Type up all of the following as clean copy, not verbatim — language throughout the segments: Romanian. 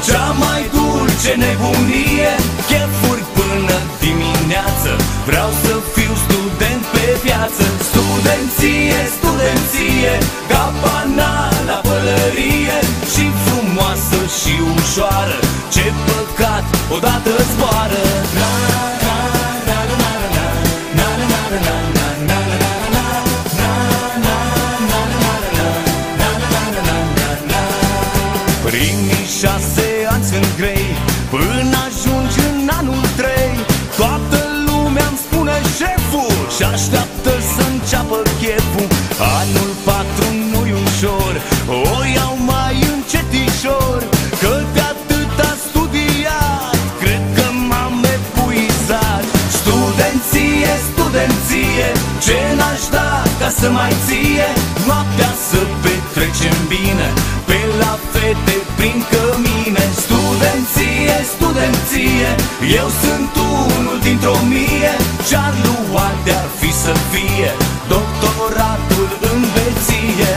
cea mai dulce nebunie. Chefuri până dimineață, vreau să fiu student pe viață. Studenție, studenție, ca pana la pălărie, și frumoasă și ușoară, ce păcat odată zboară. Primii 6 ani sunt grei, până ajungi în anul 3. Toată lumea îmi spune șeful și așteaptă să înceapă cheful. Anul 4 nu-i ușor, o iau mai încetișor, că de atâta studiat cred că m-am epuizat. Studenție, studenție, ce n-aș da ca să mai ție. Noaptea să petrecem bine, pe la fete prin cămine. Studenție, studenție, eu sunt unul dintr-o mie. Ce-ar lua de-ar fi să fie doctoratul în veție.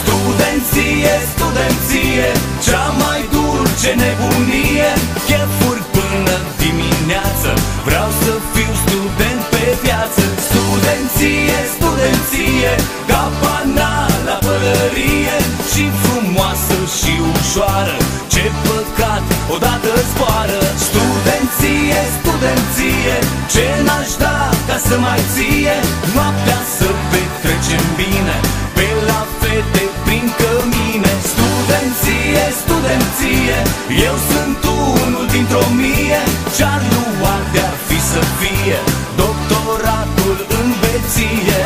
Studenție, studenție, cea mai dulce nebunie. Chefuri până dimineață, vreau să fiu student pe viață. Studenție, studenție, ca pana la pălărie, și frumoasă și ușoară, ce păcat odată zboară. Studenție, studenție, ce n-aș da ca să mai ție. Noaptea să petrecem bine, pe la fete prin cămine. Studenție, studenție, eu sunt unul dintr-o mie. Ce-ar lua de-ar fi să fie doctoratul în veție.